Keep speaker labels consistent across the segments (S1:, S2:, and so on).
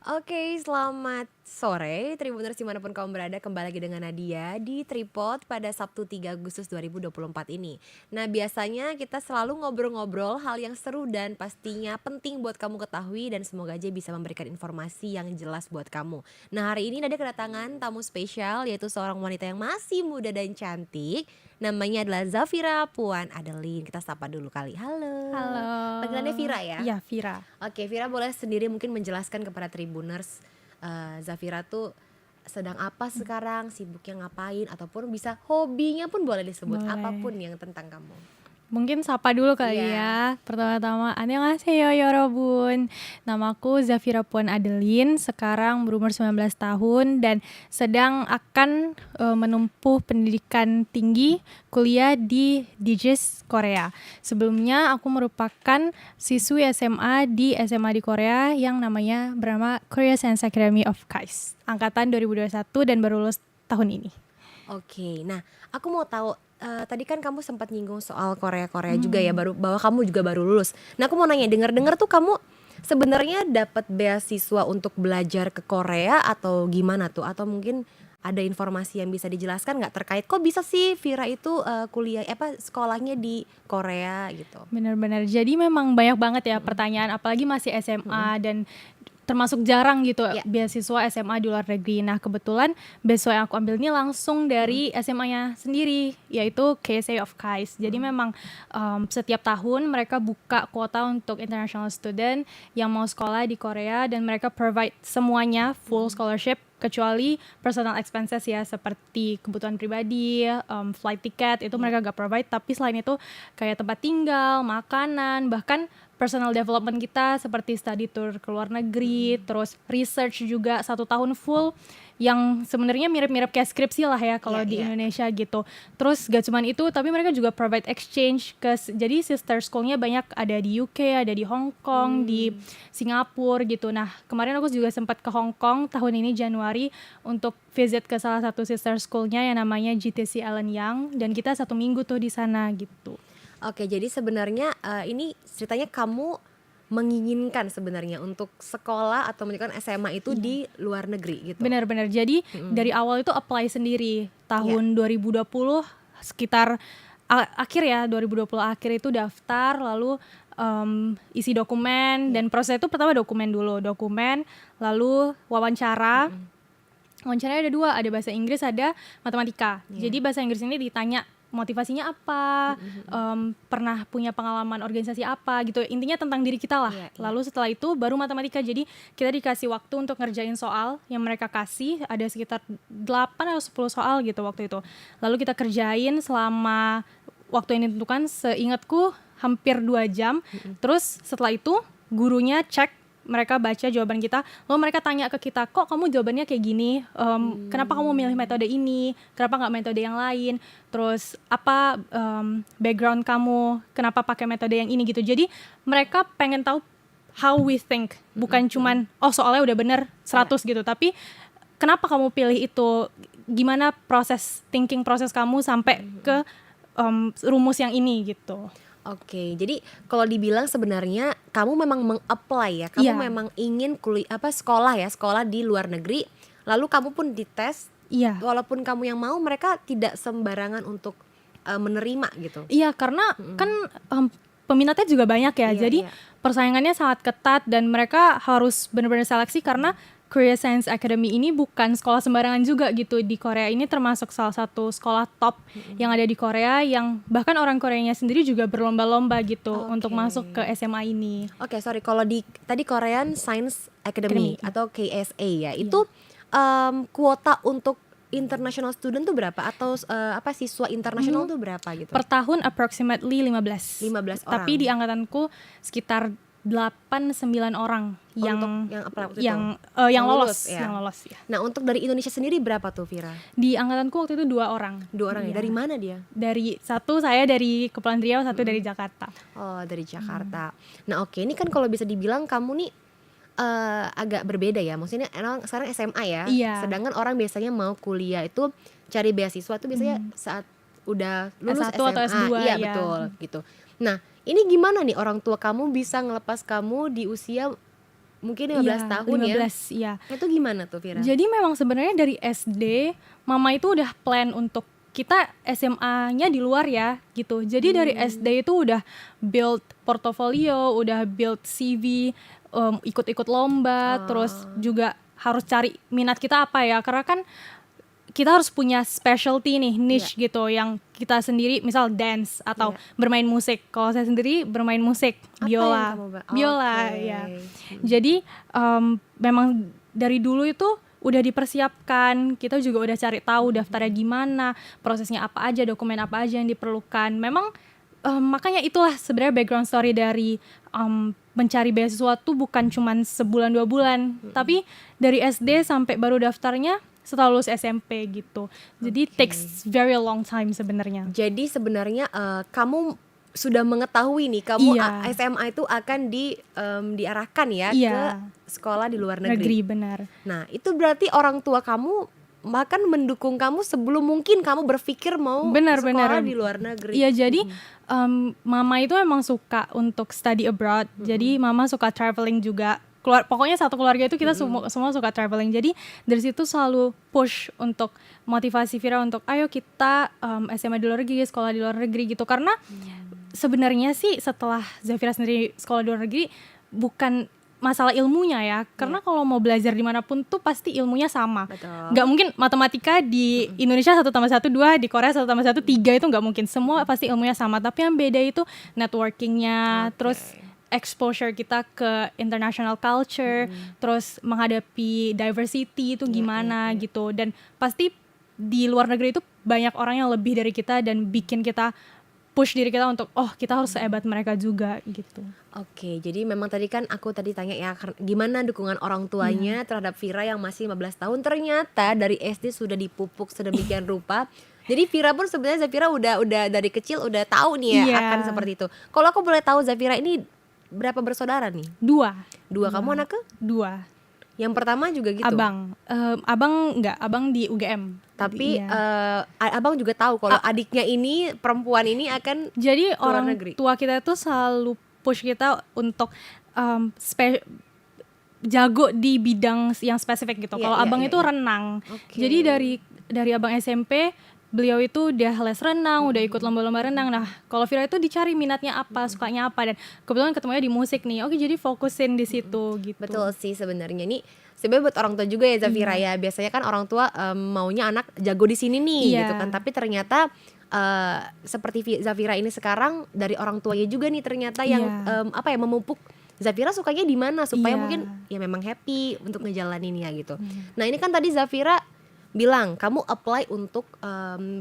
S1: Oke, selamat sore Tribuners dimanapun kamu berada, kembali lagi dengan Nadia di Tripod pada Sabtu 3 Agustus 2024 ini. Nah, biasanya kita selalu ngobrol-ngobrol hal yang seru dan pastinya penting buat kamu ketahui, dan semoga aja bisa memberikan informasi yang jelas buat kamu. Nah, hari ini Nadia kedatangan tamu spesial, yaitu seorang wanita yang masih muda dan cantik. Namanya adalah Zafira Puan Adeline. Kita sapa dulu kali. Halo.
S2: Halo.
S1: Panggilannya Vira ya?
S2: Iya, Vira.
S1: Oke, Vira boleh sendiri mungkin menjelaskan kepada Tribuners, Zafira tuh sedang apa sekarang, sibuknya ngapain, ataupun bisa hobinya pun boleh disebut,
S2: Boleh.
S1: apapun yang tentang kamu.
S2: Mungkin sapa dulu kali
S1: Iya.
S2: ya. Pertama-tama, annyeonghaseyo yorobun. Namaku Zafira Puan Adeline, sekarang berumur 19 tahun dan sedang akan menempuh pendidikan tinggi kuliah di DJIS Korea. Sebelumnya aku merupakan siswi SMA di Korea yang bernama Korea Science Academy of KAIST, angkatan 2021 dan baru lulus tahun ini.
S1: Oke, nah aku mau tahu, tadi kan kamu sempat nyinggung soal Korea juga ya, bahwa kamu juga baru lulus. Nah, aku mau nanya, dengar-dengar tuh kamu sebenarnya dapat beasiswa untuk belajar ke Korea atau gimana tuh? Atau mungkin ada informasi yang bisa dijelaskan nggak terkait kok bisa sih Vira itu sekolahnya di Korea gitu?
S2: Benar-benar. Jadi memang banyak banget ya pertanyaan, apalagi masih SMA dan termasuk jarang gitu
S1: Ya.
S2: beasiswa SMA di luar negeri. Nah, kebetulan beasiswa yang aku ambil ini langsung dari SMA-nya sendiri, yaitu KSA of KAIST. Jadi memang setiap tahun mereka buka kuota untuk international student yang mau sekolah di Korea, dan mereka provide semuanya full scholarship kecuali personal expenses ya, seperti kebutuhan pribadi, flight ticket itu mereka gak provide, tapi selain itu kayak tempat tinggal, makanan, bahkan personal development kita seperti study tour ke luar negeri, terus research juga 1 tahun full yang sebenarnya mirip-mirip kayak skripsi lah ya kalau di Indonesia gitu. Terus gak cuman itu, tapi mereka juga provide exchange jadi sister schoolnya banyak ada di UK, ada di Hong Kong, di Singapura gitu. Nah, kemarin aku juga sempat ke Hong Kong tahun ini Januari untuk visit ke salah satu sister schoolnya yang namanya GTC Allen Young, dan kita 1 minggu tuh di sana gitu.
S1: Oke, jadi sebenarnya ini ceritanya kamu menginginkan sebenarnya untuk sekolah atau melanjutkan SMA itu di luar negeri gitu.
S2: Benar-benar. Jadi dari awal itu apply sendiri tahun 2020 sekitar akhir ya, 2020 akhir itu daftar, lalu isi dokumen dan proses itu pertama dokumen lalu wawancara. Wawancaranya ada 2, ada bahasa Inggris, ada matematika. Jadi bahasa Inggris ini ditanya motivasinya apa, pernah punya pengalaman organisasi apa gitu, intinya tentang diri kita lah. Lalu setelah itu baru matematika, jadi kita dikasih waktu untuk ngerjain soal yang mereka kasih, ada sekitar 8 atau 10 soal gitu waktu itu. Lalu kita kerjain selama waktu yang ditentukan, seingatku hampir 2 jam. Terus setelah itu gurunya cek, mereka baca jawaban kita, lalu mereka tanya ke kita, kok kamu jawabannya kayak gini, kenapa kamu milih metode ini, kenapa nggak metode yang lain, terus apa background kamu, kenapa pakai metode yang ini gitu. Jadi mereka pengen tahu how we think, bukan cuman soalnya udah bener 100 gitu, tapi kenapa kamu pilih itu, gimana proses kamu sampai ke rumus yang ini gitu.
S1: Oke, jadi kalau dibilang sebenarnya kamu memang meng-apply ya, kamu memang ingin sekolah di luar negeri, lalu kamu pun dites, walaupun kamu yang mau, mereka tidak sembarangan untuk menerima gitu.
S2: Iya, karena kan peminatnya juga banyak ya, jadi persaingannya sangat ketat dan mereka harus benar-benar seleksi, karena Korea Science Academy ini bukan sekolah sembarangan juga gitu di Korea. Ini termasuk salah satu sekolah top yang ada di Korea, yang bahkan orang Koreanya sendiri juga berlomba-lomba gitu untuk masuk ke SMA ini.
S1: Oke, sorry, kalau di tadi Korean Science Academy atau KSA ya, itu kuota untuk international student tuh berapa, atau siswa internasional tuh berapa gitu?
S2: Per tahun approximately 15
S1: orang.
S2: Tapi di angkatanku sekitar 8-9 orang yang lolos ya.
S1: Nah, untuk dari Indonesia sendiri berapa tuh, Vira?
S2: Di angkatanku waktu itu 2 orang.
S1: 2 orang ya. Dari mana dia?
S2: Satu saya dari Kepulauan Riau, satu dari Jakarta.
S1: Oh, dari Jakarta. Nah, oke, ini kan kalau bisa dibilang kamu nih agak berbeda ya. Maksudnya emang sekarang SMA ya. Sedangkan orang biasanya mau kuliah itu cari beasiswa tuh biasanya saat udah lulus
S2: S1 atau S2.
S1: Iya, betul gitu. Nah, ini gimana nih orang tua kamu bisa ngelepas kamu di usia mungkin 15
S2: Iya,
S1: tahun ya.
S2: 15, iya.
S1: Itu gimana tuh Vira?
S2: Jadi memang sebenarnya dari SD mama itu udah plan untuk kita SMA-nya di luar ya gitu. Jadi dari SD itu udah build portofolio, udah build CV, ikut-ikut lomba, terus juga harus cari minat kita apa ya. Karena kan kita harus punya specialty nih, niche gitu yang kita sendiri, misal dance atau bermain musik. Kalau saya sendiri bermain musik,
S1: Apa
S2: biola.
S1: yang kamu
S2: Biola
S1: Oke.
S2: ya. Jadi memang dari dulu itu udah dipersiapkan, kita juga udah cari tahu daftarnya gimana, prosesnya apa aja, dokumen apa aja yang diperlukan. Memang makanya itulah sebenarnya background story dari mencari beasiswa tuh bukan cuman sebulan 2 bulan, tapi dari SD sampai baru daftarnya setelah lulus SMP gitu. Jadi takes very long time sebenarnya.
S1: Jadi sebenarnya kamu sudah mengetahui nih kamu
S2: Iya.
S1: SMA itu akan diarahkan ya
S2: Iya.
S1: ke sekolah di luar negeri.
S2: Negeri benar.
S1: Nah, itu berarti orang tua kamu bahkan mendukung kamu sebelum mungkin kamu berpikir mau
S2: Benar,
S1: sekolah
S2: benar.
S1: di luar negeri.
S2: Iya, jadi mama itu emang suka untuk study abroad. Jadi mama suka traveling juga. Pokoknya satu keluarga itu kita semua suka traveling. Jadi dari situ selalu push untuk motivasi Vira untuk ayo kita SMA di luar negeri, sekolah di luar negeri gitu. Karena sebenarnya sih setelah Zafira sendiri sekolah di luar negeri bukan masalah ilmunya ya, karena kalau mau belajar dimanapun tuh pasti ilmunya sama.
S1: Betul.
S2: Nggak mungkin matematika di Indonesia 1+1 2, di Korea 1+1 3, itu nggak mungkin. Semua pasti ilmunya sama, tapi yang beda itu networkingnya, terus exposure kita ke international culture, terus menghadapi diversity itu gimana gitu. Dan pasti di luar negeri itu banyak orang yang lebih dari kita dan bikin kita push diri kita untuk kita harus sehebat mereka juga gitu.
S1: Oke, jadi memang tadi kan aku tanya ya gimana dukungan orang tuanya terhadap Vira yang masih 15 tahun. Ternyata dari SD sudah dipupuk sedemikian rupa. Jadi Vira pun sebenarnya Zafira udah dari kecil udah tahu nih ya
S2: Iya.
S1: akan seperti itu. Kalau aku boleh tahu Zafira ini berapa bersaudara nih?
S2: 2.
S1: Kamu anak ke?
S2: 2.
S1: Yang pertama juga gitu.
S2: Abang di UGM.
S1: Tapi
S2: Iya.
S1: abang juga tahu kalau adiknya ini perempuan ini akan
S2: Jadi
S1: luar
S2: orang
S1: negeri.
S2: tua kita itu selalu push kita untuk jago di bidang yang spesifik gitu.
S1: Iya,
S2: Kalau
S1: iya,
S2: abang
S1: iya,
S2: itu
S1: iya.
S2: renang.
S1: Oke.
S2: Jadi dari abang SMP beliau itu udah les renang, udah ikut lomba-lomba renang. Nah, kalau Vira itu dicari minatnya apa, sukanya apa, dan kebetulan ketemunya di musik nih. Oke, jadi fokusin di situ gitu.
S1: Betul sih sebenarnya ini sebenarnya buat orang tua juga ya Zafira ya. Biasanya kan orang tua maunya anak jago di sini nih
S2: Iya.
S1: gitu kan. Tapi ternyata seperti Zafira ini sekarang dari orang tuanya juga nih ternyata yang memupuk Zafira sukanya di mana supaya
S2: Iya.
S1: mungkin ya memang happy untuk ngejalaninnya gitu. Nah, ini kan tadi Zafira bilang kamu apply untuk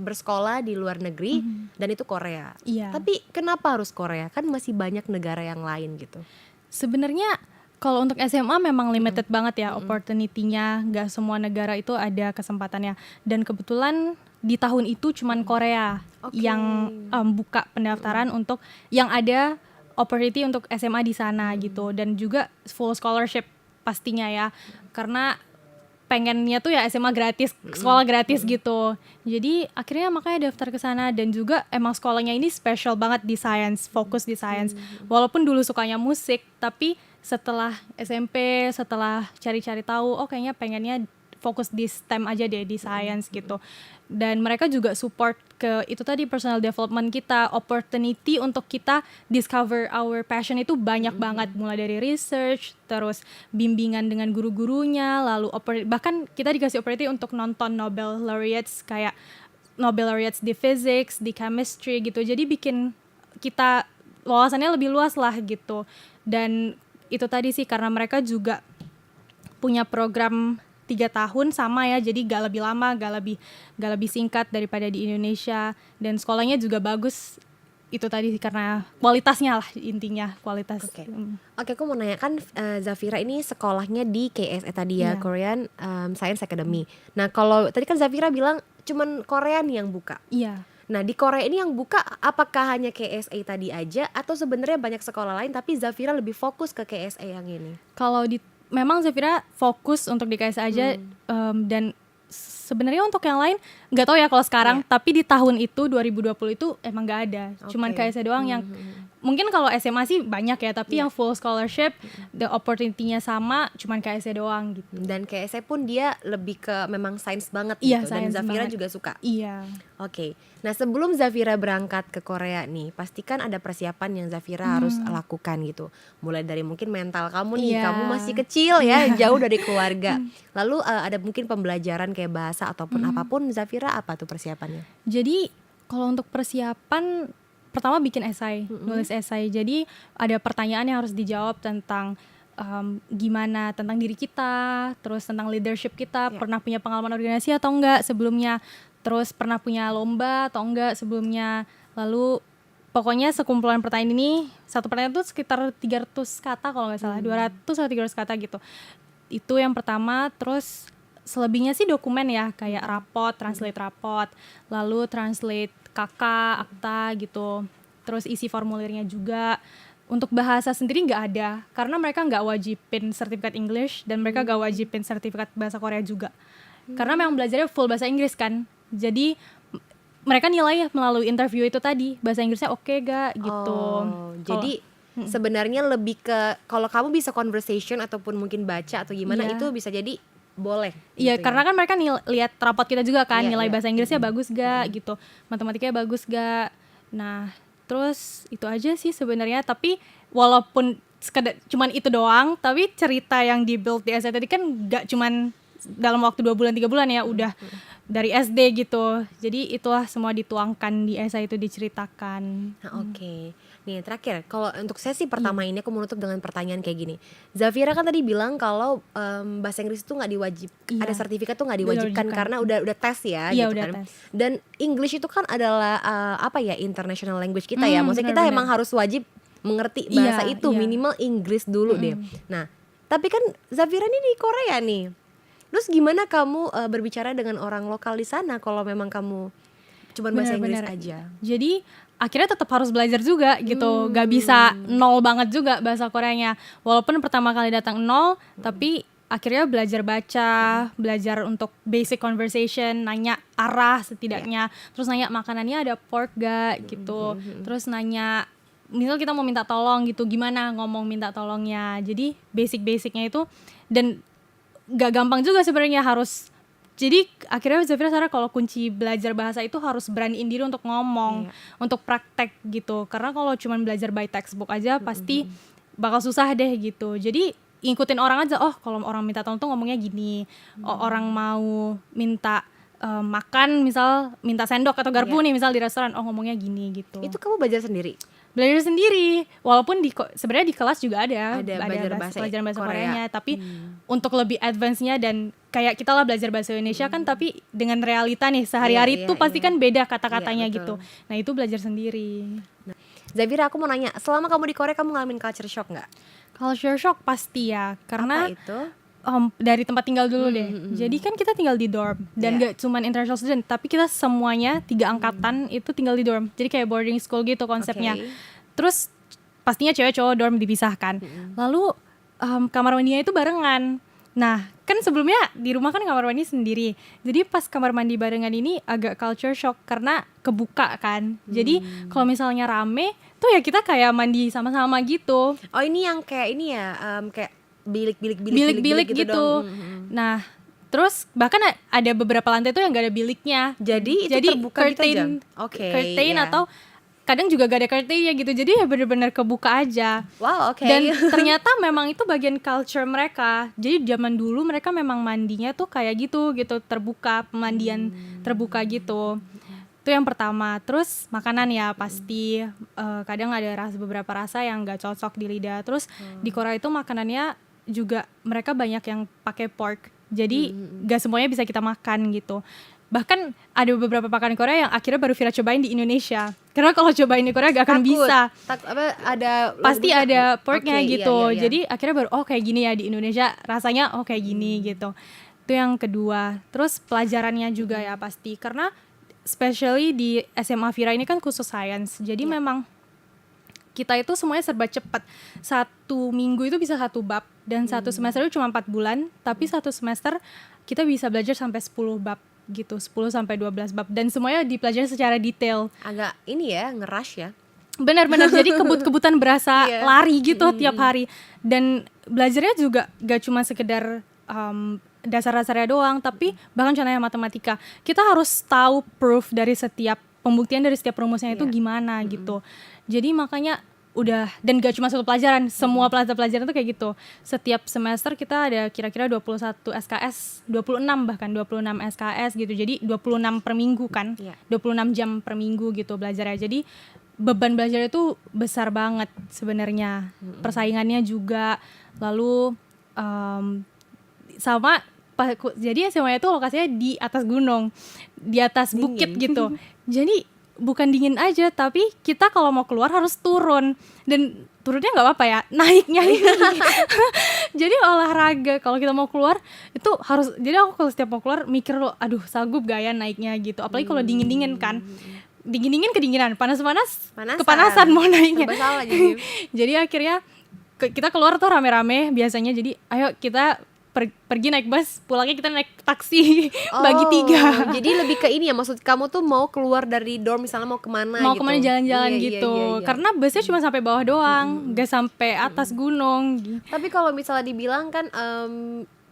S1: bersekolah di luar negeri dan itu Korea.
S2: Iya.
S1: Tapi kenapa harus Korea? Kan masih banyak negara yang lain gitu.
S2: Sebenarnya kalau untuk SMA memang limited banget ya opportunity-nya, nggak semua negara itu ada kesempatannya. Dan kebetulan di tahun itu cuman Korea yang buka pendaftaran untuk yang ada opportunity untuk SMA di sana gitu, dan juga full scholarship pastinya ya, karena pengennya tuh ya SMA gratis, sekolah gratis gitu. Jadi akhirnya makanya daftar ke sana, dan juga emang sekolahnya ini special banget di science, fokus di science. Walaupun dulu sukanya musik, tapi setelah SMP, setelah cari-cari tahu, kayaknya pengennya fokus di STEM aja deh, di science gitu. Dan mereka juga support ke itu tadi, personal development kita, opportunity untuk kita discover our passion itu banyak banget, mulai dari research, terus bimbingan dengan guru-gurunya, lalu bahkan kita dikasih opportunity untuk nonton Nobel laureates, kayak Nobel laureates di physics, di chemistry gitu. Jadi bikin kita wawasannya lebih luas lah gitu. Dan itu tadi sih, karena mereka juga punya program 3 tahun sama ya, jadi gak lebih lama, gak lebih singkat daripada di Indonesia, dan sekolahnya juga bagus. Itu tadi sih, karena kualitasnya lah intinya, kualitas.
S1: Oke, aku mau nanya kan Zafira ini sekolahnya di KSA tadi ya,
S2: Iya.
S1: Korean Science Academy. Nah, kalau tadi kan Zafira bilang cuman Korea nih yang buka.
S2: Iya.
S1: Nah, di Korea ini yang buka apakah hanya KSA tadi aja atau sebenarnya banyak sekolah lain tapi Zafira lebih fokus ke KSA yang ini?
S2: Kalau memang Zafira fokus untuk di KSA aja, dan sebenarnya untuk yang lain nggak tahu ya kalau sekarang, tapi di tahun itu 2020 itu emang nggak ada. Cuman
S1: Oke.
S2: KSE doang yang mungkin kalau SMA sih banyak ya, tapi yang full scholarship, the opportunity-nya sama, cuman KSE doang gitu.
S1: Dan kayak saya pun dia lebih ke memang sains banget
S2: Iya,
S1: gitu. Dan
S2: sains
S1: Zafira
S2: banget.
S1: juga suka.
S2: Iya.
S1: Oke. Nah, sebelum Zafira berangkat ke Korea nih, pastikan ada persiapan yang Zafira harus lakukan gitu. Mulai dari mungkin mental kamu nih,
S2: Iya.
S1: kamu masih kecil ya, jauh dari keluarga. Lalu ada mungkin pembelajaran kayak bahasa ataupun apapun, Zafira apa tuh persiapannya?
S2: Jadi kalau untuk persiapan, pertama bikin esai, nulis esai. Jadi ada pertanyaan yang harus dijawab tentang gimana tentang diri kita, terus tentang leadership kita, pernah punya pengalaman organisasi atau enggak sebelumnya, terus pernah punya lomba atau enggak sebelumnya. Lalu pokoknya sekumpulan pertanyaan ini, satu pertanyaan tuh sekitar 300 kata kalau nggak salah, 200 atau 300 kata gitu. Itu yang pertama. Terus selebihnya sih dokumen ya, kayak translate rapot, lalu translate KK, akta gitu. Terus isi formulirnya juga. Untuk bahasa sendiri nggak ada, karena mereka nggak wajibin sertifikat English dan mereka nggak wajibin sertifikat bahasa Korea juga. Karena memang belajarnya full bahasa Inggris kan. Jadi mereka nilai melalui interview itu tadi, bahasa Inggrisnya oke gak gitu.
S1: Jadi sebenarnya lebih ke kalau kamu bisa conversation ataupun mungkin baca atau gimana,
S2: Iya.
S1: itu bisa jadi boleh.
S2: Iya,
S1: gitu
S2: karena kan mereka lihat rapot kita juga kan,
S1: Iya,
S2: nilai
S1: iya.
S2: bahasa Inggrisnya bagus gak gitu, matematikanya bagus gak. Nah, terus itu aja sih sebenarnya. Tapi walaupun cuman itu doang, tapi cerita yang di-build di essay tadi kan gak cuman dalam waktu 2 bulan 3 bulan ya, udah dari SD gitu. Jadi itulah semua dituangkan di essay itu, diceritakan.
S1: Nah, oke. Nih terakhir, kalau untuk sesi pertama ini aku menutup dengan pertanyaan kayak gini. Zafira kan tadi bilang kalau bahasa Inggris itu nggak diwajib,
S2: Iya.
S1: ada sertifikat tuh nggak diwajibkan
S2: Diwajibkan.
S1: karena udah tes ya,
S2: Iya,
S1: gitu
S2: udah
S1: kan.
S2: tes.
S1: Dan English itu kan adalah apa ya, international language kita ya. Maksudnya kita
S2: benar-benar.
S1: emang harus wajib mengerti bahasa
S2: Iya,
S1: itu,
S2: iya.
S1: minimal Inggris dulu deh. Nah, tapi kan Zafira ini di Korea nih. Terus gimana kamu berbicara dengan orang lokal di sana kalau memang kamu cuman bahasa Inggris
S2: Benar-benar.
S1: aja?
S2: Jadi akhirnya tetap harus belajar juga gitu, gak bisa nol banget juga bahasa Koreanya. Walaupun pertama kali datang nol, tapi akhirnya belajar baca, belajar untuk basic conversation, nanya arah setidaknya, terus nanya makanannya ada pork gak gitu, terus nanya misal kita mau minta tolong gitu, gimana ngomong minta tolongnya. Jadi basic-basicnya itu, dan gak gampang juga sebenarnya harus. Jadi akhirnya Zafira sadar kalau kunci belajar bahasa itu harus beraniin diri untuk ngomong, untuk praktek gitu. Karena kalau cuma belajar by textbook aja pasti bakal susah deh gitu. Jadi ngikutin orang aja, oh kalau orang minta tolong tuh ngomongnya gini. Orang mau minta makan, misal minta sendok atau garpu nih misal di restoran, oh ngomongnya gini gitu.
S1: Itu kamu belajar sendiri?
S2: Belajar sendiri, walaupun sebenarnya di kelas juga ada
S1: belajar bahasa
S2: pelajaran bahasa
S1: Korea.
S2: Koreanya, tapi untuk lebih advance-nya dan kayak kita lah belajar bahasa Indonesia kan, tapi dengan realita nih sehari-hari tuh pasti kan beda kata-katanya
S1: Iya,
S2: gitu.
S1: betul.
S2: Nah itu belajar sendiri.
S1: Zafira, aku mau nanya, selama kamu di Korea kamu ngalamin culture shock nggak?
S2: Culture shock pasti ya, karena
S1: Apa itu?
S2: dari tempat tinggal dulu deh. Jadi kan kita tinggal di dorm dan gak cuman international student, tapi kita semuanya 3 angkatan itu tinggal di dorm. Jadi kayak boarding school gitu konsepnya.
S1: Oke.
S2: Terus pastinya cewek cowok dorm dipisahkan. Lalu kamar mandinya itu barengan. Nah, kan sebelumnya di rumah kan kamar mandi sendiri. Jadi pas kamar mandi barengan ini agak culture shock karena kebuka kan. Jadi kalau misalnya rame tuh ya kita kayak mandi sama-sama gitu.
S1: Oh, ini yang kayak ini ya, kayak
S2: Bilik-bilik gitu.
S1: dong.
S2: Nah, terus bahkan ada beberapa lantai tuh yang gak ada biliknya.
S1: Jadi itu terbuka gitu aja? Oke,
S2: curtain
S1: ya.
S2: atau kadang juga gak ada curtainnya gitu. Jadi ya benar-benar kebuka aja.
S1: Wow, oke.
S2: Dan ternyata memang itu bagian culture mereka. Jadi zaman dulu mereka memang mandinya tuh kayak gitu terbuka, pemandian terbuka gitu. Itu yang pertama. Terus makanan ya pasti kadang ada beberapa rasa yang gak cocok di lidah. Terus di Korea itu makanannya juga mereka banyak yang pakai pork. Jadi gak semuanya bisa kita makan gitu. Bahkan ada beberapa makanan Korea yang akhirnya baru Vira cobain di Indonesia. Karena kalau cobain di Korea gak akan bisa. Pasti ada porknya gitu.
S1: Iya.
S2: Jadi akhirnya baru kayak gini ya di Indonesia, rasanya kayak gini gitu. Itu yang kedua. Terus pelajarannya juga ya pasti, karena especially di SMA Vira ini kan khusus science. Jadi memang kita itu semuanya serba cepat. 1 minggu itu bisa 1 bab, dan 1 semester itu cuma 4 bulan, tapi 1 semester kita bisa belajar sampai 10 bab. gitu, 10 sampai 12 bab dan semuanya dipelajari secara detail.
S1: Agak ini ya, ngerush ya.
S2: Benar-benar jadi kebut-kebutan berasa
S1: Iya.
S2: lari gitu tiap hari. Dan belajarnya juga gak cuma sekedar dasar-dasarnya doang, tapi bahkan contohnya matematika. Kita harus tahu proof dari setiap pembuktian dari setiap rumusnya itu gimana gitu. Jadi makanya udah, dan gak cuma satu pelajaran, semua pelajaran itu kayak gitu. Setiap semester kita ada kira-kira 21 SKS, 26 bahkan 26 SKS gitu. Jadi 26 per minggu kan, 26 jam per minggu gitu belajarnya. Jadi beban belajar itu besar banget sebenarnya. Persaingannya juga, lalu jadi semuanya itu lokasinya di atas gunung, di atas bukit gitu. Jadi bukan dingin aja, tapi kita kalau mau keluar harus turun, dan turunnya nggak apa-apa ya, naiknya ini. Jadi olahraga kalau kita mau keluar itu harus, jadi aku kalau setiap mau keluar mikir loh, aduh sanggup gak ya naiknya gitu, apalagi kalau dingin-dingin kan, dingin-dingin kedinginan, panas-panas kepanasan mau naiknya.
S1: Serba salah jadi.
S2: Jadi akhirnya kita keluar tuh rame-rame biasanya, jadi ayo kita pergi naik bus, pulangnya kita naik taksi. Bagi 3.
S1: Jadi lebih ke ini ya, maksud kamu tuh mau keluar dari dorm misalnya mau kemana
S2: mau
S1: gitu.
S2: kemana jalan-jalan
S1: Iya,
S2: gitu.
S1: iya.
S2: Karena busnya cuma sampai bawah doang, gak sampai atas gunung.
S1: Tapi kalau misalnya dibilang kan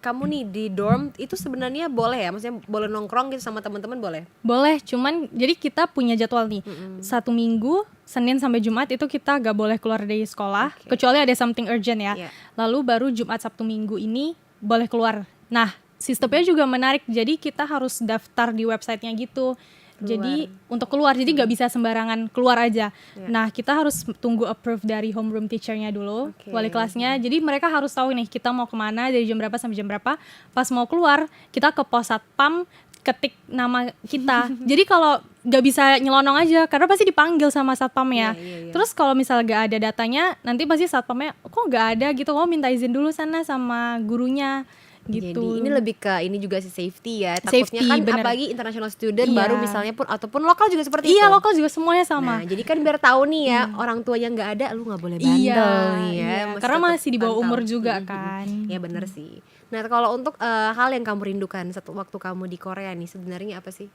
S1: kamu nih di dorm itu sebenarnya boleh ya, maksudnya boleh nongkrong gitu sama teman-teman boleh?
S2: Boleh, cuman jadi kita punya jadwal nih. 1 minggu Senin sampai Jumat itu kita gak boleh keluar dari sekolah, kecuali ada something urgent ya. Lalu baru Jumat Sabtu Minggu ini boleh keluar. Nah, sistemnya juga menarik. Jadi kita harus daftar di websitenya gitu. Jadi untuk keluar, jadi nggak bisa sembarangan keluar aja. Nah, kita harus tunggu approve dari homeroom teachernya dulu, wali kelasnya. Jadi mereka harus tahu nih kita mau kemana dari jam berapa sampai jam berapa. Pas mau keluar, kita ke pos satpam, ketik nama kita. Jadi kalau nggak bisa nyelonong aja, karena pasti dipanggil sama satpamnya. Terus kalau misal nggak ada datanya, nanti pasti satpamnya kok nggak ada gitu, oh minta izin dulu sana sama gurunya gitu.
S1: Jadi ini lebih ke ini juga sih safety ya. Takutnya
S2: Safety,
S1: kan
S2: bener.
S1: apalagi international student
S2: Iya.
S1: baru misalnya pun ataupun lokal juga seperti itu.
S2: Iya, lokal juga semuanya sama.
S1: Nah, jadi kan biar tahu nih ya, orang tuanya nggak ada, lu nggak boleh bandel nih ya.
S2: Iya,
S1: Mesti
S2: karena
S1: tetap
S2: masih di bawah
S1: pantau.
S2: umur juga kan.
S1: Ya benar sih. Nah, kalau untuk hal yang kamu rindukan waktu kamu di Korea nih sebenarnya apa sih?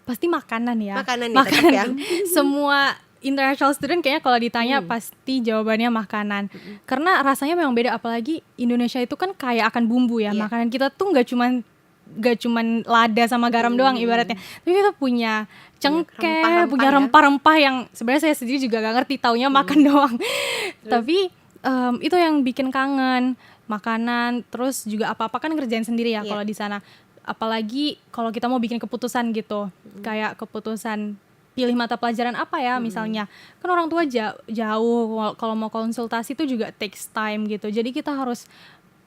S2: Pasti makanan ya.
S1: Makanan nih tetap ya.
S2: Semua international student kayaknya kalau ditanya pasti jawabannya makanan. Karena rasanya memang beda, apalagi Indonesia itu kan kaya akan bumbu ya. Makanan kita tuh gak cuman lada sama garam doang ibaratnya. Tapi kita punya cengkeh, punya rempah-rempah yang sebenarnya saya sendiri juga gak ngerti, taunya makan doang. Tapi itu yang bikin kangen, makanan. Terus juga apa-apa kan ngerjain sendiri ya kalau di sana. Apalagi kalau kita mau bikin keputusan gitu, kayak keputusan pilih mata pelajaran apa ya misalnya, kan orang tua jauh, kalau mau konsultasi itu juga takes time gitu, jadi kita harus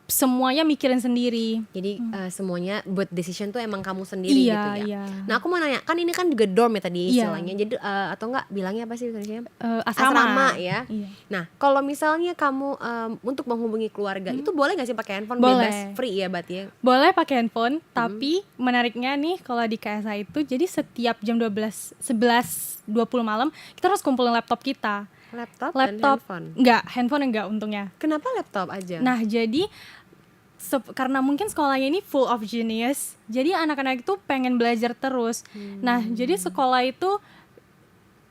S2: semuanya mikirin sendiri.
S1: Jadi semuanya buat decision tuh emang kamu sendiri gitu ya.
S2: Iya.
S1: Nah, aku mau nanya, kan ini kan juga dorm ya tadi
S2: Iya.
S1: istilahnya. Jadi atau enggak bilangnya apa sih Indonesia?
S2: Asrama
S1: ya.
S2: Iya.
S1: Nah, kalau misalnya kamu untuk menghubungi keluarga itu boleh nggak sih pakai handphone?
S2: Boleh.
S1: Bebas free ya berarti ya?
S2: Boleh pakai handphone, tapi menariknya nih kalau di KSA itu jadi setiap jam 11:20 malam kita harus kumpulin laptop kita.
S1: Laptop dan handphone?
S2: Handphone enggak untungnya.
S1: Kenapa laptop aja?
S2: Nah, jadi karena mungkin sekolahnya ini full of genius, jadi anak-anak itu pengen belajar terus. Nah, jadi sekolah itu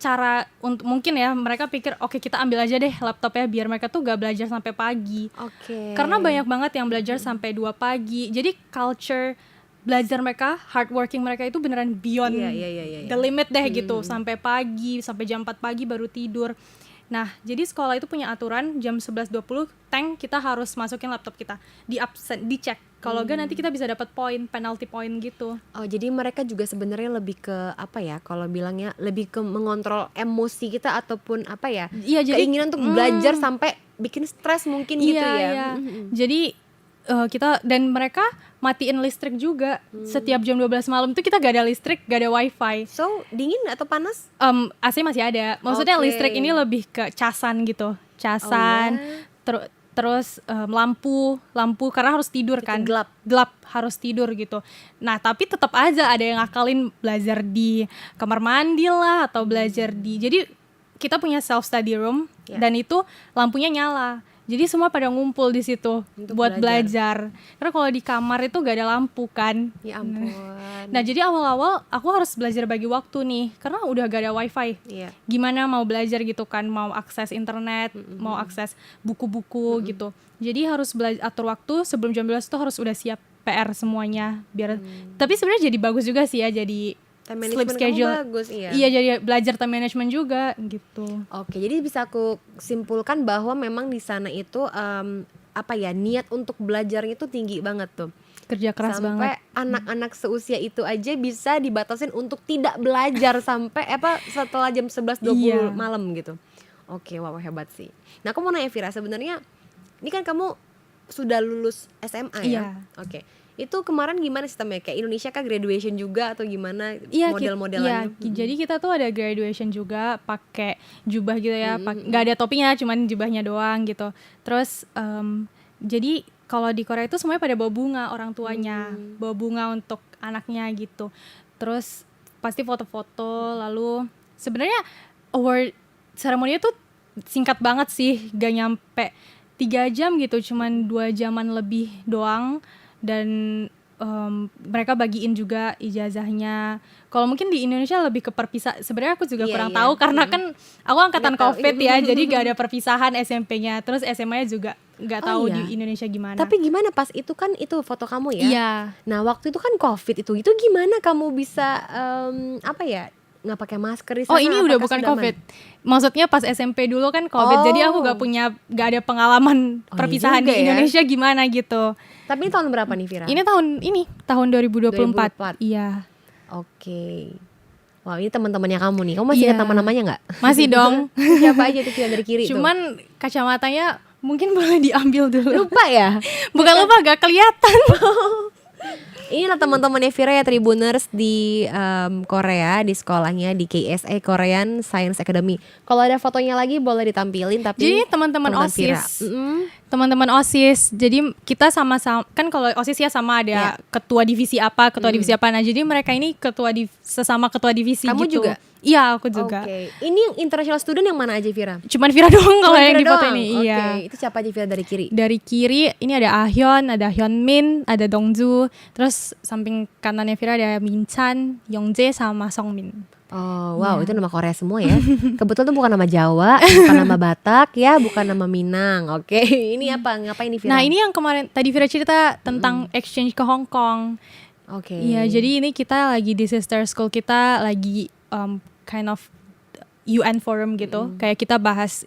S2: cara untuk mungkin ya mereka pikir oke, kita ambil aja deh laptopnya biar mereka tuh gak belajar sampai pagi. Karena banyak banget yang belajar sampai 2 pagi. Jadi culture belajar mereka, hardworking mereka itu beneran beyond the limit deh gitu, sampai pagi, sampai jam 4 pagi baru tidur. Nah, jadi sekolah itu punya aturan jam 11.20 kita harus masukin laptop kita, di absen, dicek. Kalau enggak nanti kita bisa dapat penalty point gitu.
S1: Oh, jadi mereka juga sebenarnya lebih ke apa ya? Kalau bilangnya lebih ke mengontrol emosi kita ataupun apa ya?
S2: Iya, jadi
S1: keinginan untuk belajar sampai bikin stres mungkin gitu ya.
S2: Iya. Jadi kita dan mereka matiin listrik juga. Setiap jam 12 malam itu kita gak ada listrik, gak ada wifi.
S1: So, dingin atau panas?
S2: AC masih ada. Maksudnya listrik ini lebih ke casan gitu. Casan. Terus lampu karena harus tidur kan, gelap harus tidur gitu. Nah, tapi tetap aja ada yang ngakalin belajar di kamar mandi lah, atau belajar jadi kita punya self study room dan itu lampunya nyala. Jadi semua pada ngumpul di situ
S1: Untuk
S2: buat belajar. Karena kalau di kamar itu gak ada lampu kan.
S1: Ya ampun.
S2: Nah jadi awal-awal aku harus belajar bagi waktu nih, karena udah gak ada wifi.
S1: Iya.
S2: Gimana mau belajar gitu kan, mau akses internet, mau akses buku-buku gitu. Jadi harus atur waktu sebelum jam 12 tuh harus udah siap PR semuanya. Biar. Tapi sebenarnya jadi bagus juga sih ya, jadi
S1: Time
S2: sleep
S1: management
S2: schedule.
S1: kamu bagus, iya.
S2: Iya, jadi belajar time management juga gitu.
S1: Oke, jadi bisa aku simpulkan bahwa memang di sana itu niat untuk belajarnya itu tinggi banget tuh.
S2: Kerja keras
S1: Sampai
S2: banget.
S1: anak-anak seusia itu aja bisa dibatasin untuk tidak belajar sampai setelah jam 11.20
S2: Iya.
S1: malam gitu. Oke, wow, hebat sih. Nah, aku mau nanya Vira, sebenarnya ini kan kamu sudah lulus SMA ya?
S2: Iya.
S1: Oke. Itu kemarin gimana sistemnya? Kayak Indonesia kah graduation juga atau gimana
S2: Iya,
S1: model-modelannya?
S2: jadi kita tuh ada graduation juga pakai jubah gitu ya, nggak ada topinya, cuman jubahnya doang gitu. Terus jadi kalau di Korea itu semuanya pada bawa bunga, orang tuanya bawa bunga untuk anaknya gitu. Terus pasti foto-foto, lalu sebenarnya award seremoninya tuh singkat banget sih, gak nyampe 3 jam gitu, cuman 2 jaman lebih doang. Dan mereka bagiin juga ijazahnya. Kalau mungkin di Indonesia lebih ke perpisah. Sebenarnya aku juga kurang tahu karena kan aku angkatan COVID ya, jadi gak ada perpisahan SMP-nya. Terus SMA-nya juga gak tahu di Indonesia gimana.
S1: Tapi gimana pas itu kan itu foto kamu ya?
S2: Iya.
S1: Nah waktu itu kan COVID itu gimana kamu bisa nggak pakai masker di sana?
S2: Oh ini udah
S1: Apakah
S2: bukan
S1: sudah
S2: COVID. Maksudnya pas SMP dulu kan COVID. Jadi aku gak ada pengalaman perpisahan
S1: juga
S2: di Indonesia gimana gitu.
S1: Tapi ini tahun berapa nih Vira?
S2: Ini tahun 2024. Iya.
S1: Oke. Wow, ini teman-temannya kamu nih. Kamu masih ingat nama-namanya nggak?
S2: Masih dong.
S1: Siapa aja tuh yang dari kiri
S2: Cuman kacamatanya mungkin boleh diambil dulu.
S1: lupa ya?
S2: Bukan lupa, gak kelihatan.
S1: Inilah teman-temannya Vira ya, Tribuners di Korea, di sekolahnya di KSA Korean Science Academy. Kalau ada fotonya lagi boleh ditampilin, tapi
S2: jadi teman-teman OSIS. Teman-teman OSIS. Jadi kita sama-sama, kan kalau OSIS ya sama ada ketua divisi apa, Nah, jadi mereka ini sesama ketua divisi.
S1: Kamu
S2: gitu.
S1: juga?
S2: Iya, aku juga.
S1: Oke. Ini yang international student yang mana aja Vira?
S2: Cuman Vira doang kalau yang di foto ini.
S1: Oke.
S2: Iya.
S1: Itu siapa aja Vira dari kiri?
S2: Dari kiri ini ada Ahyeon, ada Hyunmin, ada Dongju. Terus samping kanannya Vira ada Minchan, Youngjae sama Songmin.
S1: Oh wow, itu nama Korea semua ya. Kebetulan itu bukan nama Jawa, bukan nama Batak ya, bukan nama Minang. Oke, ini apa? Ngapain nih Vira?
S2: Nah ini yang kemarin tadi Vira cerita tentang exchange ke Hong Kong.
S1: Oke.
S2: Iya, jadi ini kita lagi di sister school kita lagi kind of UN forum gitu. Kayak kita bahas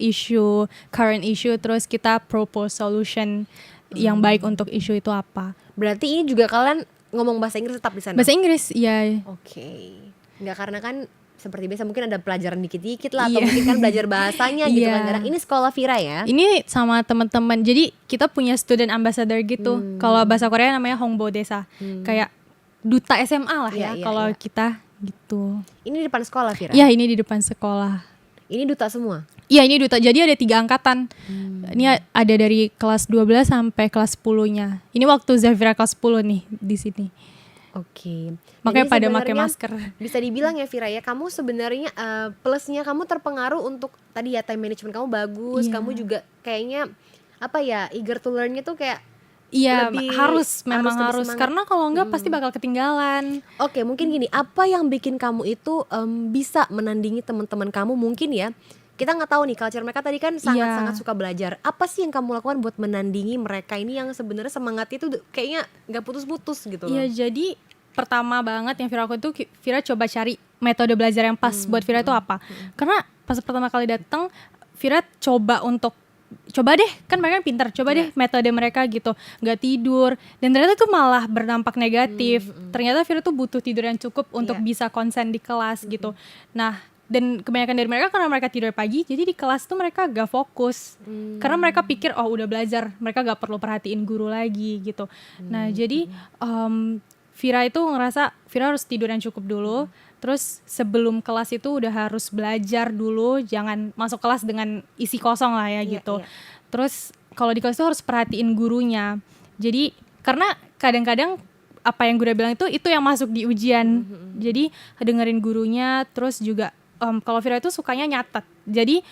S2: current issue, terus kita propose solution yang baik untuk isu itu apa.
S1: Berarti ini juga kalian ngomong bahasa Inggris tetap di sana?
S2: Bahasa Inggris, iya.
S1: Oke. Nggak, karena kan seperti biasa mungkin ada pelajaran dikit-dikit lah, atau mungkin kan belajar bahasanya gitu kan. Karena ini sekolah Vira ya?
S2: Ini sama teman-teman. Jadi kita punya student ambassador gitu. Kalau bahasa Korea namanya Hongbo Desa. Kayak duta SMA lah ya kalau kita gitu.
S1: Ini di depan sekolah Vira?
S2: Iya, ini di depan sekolah.
S1: Ini duta semua?
S2: Iya, ini duta. Jadi ada 3 angkatan. Ini ada dari kelas 12 sampai kelas 10-nya. Ini waktu Zafira kelas 10 nih di sini.
S1: Oke.
S2: Makanya
S1: Jadi
S2: pada pakai
S1: sebenarnya
S2: masker.
S1: Bisa dibilang ya Vira ya, kamu sebenarnya plusnya kamu terpengaruh untuk tadi ya time management kamu bagus, kamu juga kayaknya eager to learn-nya tuh kayak
S2: Iya,
S1: lebih
S2: harus
S1: semangat.
S2: karena kalau enggak pasti bakal ketinggalan.
S1: Oke, mungkin gini, apa yang bikin kamu itu bisa menandingi teman-teman kamu mungkin ya? Kita nggak tahu nih culture mereka tadi kan sangat-sangat suka belajar. Apa sih yang kamu lakukan buat menandingi mereka ini yang sebenarnya semangatnya itu kayaknya nggak putus-putus gitu loh?
S2: Iya, jadi pertama banget yang Vira lakukan itu Vira coba cari metode belajar yang pas buat Vira itu apa. Karena pas pertama kali datang Vira coba deh, kan mereka pintar, coba deh metode mereka gitu, nggak tidur, dan ternyata itu malah berdampak negatif. Ternyata Vira tuh butuh tidur yang cukup untuk bisa konsen di kelas gitu. Nah, dan kebanyakan dari mereka karena mereka tidur pagi, jadi di kelas tuh mereka gak fokus, karena mereka pikir udah belajar, mereka gak perlu perhatiin guru lagi gitu. Nah jadi Vira itu ngerasa Vira harus tidur yang cukup dulu. Terus sebelum kelas itu udah harus belajar dulu, jangan masuk kelas dengan isi kosong lah ya gitu. Terus kalau di kelas itu harus perhatiin gurunya. Jadi karena kadang-kadang apa yang guru bilang itu yang masuk di ujian. Jadi dengerin gurunya, terus juga kalau Vira itu sukanya nyatet. Jadi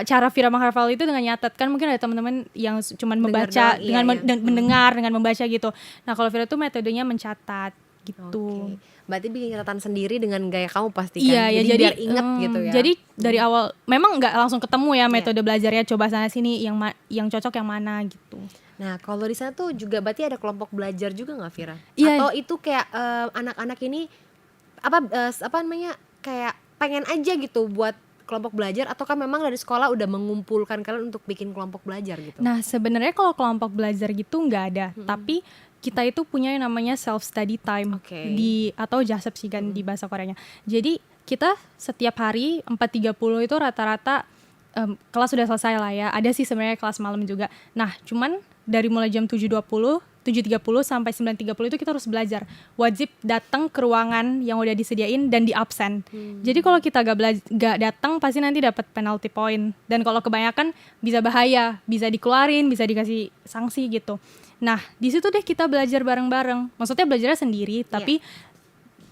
S2: cara Vira menghafal itu dengan nyatet, kan mungkin ada teman-teman yang cuman
S1: Dengar
S2: membaca
S1: doang, iya, iya.
S2: mendengar dengan membaca gitu. Nah kalau Vira tuh metodenya mencatat gitu.
S1: Oke. Berarti bikin catatan sendiri dengan gaya kamu pasti
S2: Iya
S1: kan.
S2: ya,
S1: Jadi
S2: jadi
S1: biar inget gitu ya.
S2: jadi dari awal memang nggak langsung ketemu ya
S1: Iya.
S2: metode belajarnya, coba sana sini yang cocok yang mana gitu.
S1: Nah, kalau di sana tuh juga berarti ada kelompok belajar juga nggak, Vira?
S2: Iya.
S1: Atau itu kayak anak-anak ini apa namanya, kayak pengen aja gitu buat kelompok belajar, atau kan memang dari sekolah udah mengumpulkan kalian untuk bikin kelompok belajar gitu?
S2: Nah sebenarnya kalau kelompok belajar gitu nggak ada, tapi kita itu punya yang namanya self study time
S1: Oke.
S2: atau jasep sih kan di bahasa Koreanya. Jadi kita setiap hari 4.30 itu rata-rata kelas sudah selesai lah ya. Ada sih sebenarnya kelas malam juga. Nah cuman dari mulai jam 7.30 sampai 9.30 itu kita harus belajar. Wajib datang ke ruangan yang udah disediain dan di absen. Jadi kalau kita gak datang pasti nanti dapat penalty point. Dan kalau kebanyakan bisa bahaya, bisa dikeluarin, bisa dikasih sanksi gitu. Nah di situ deh kita belajar bareng-bareng. Maksudnya belajarnya sendiri, tapi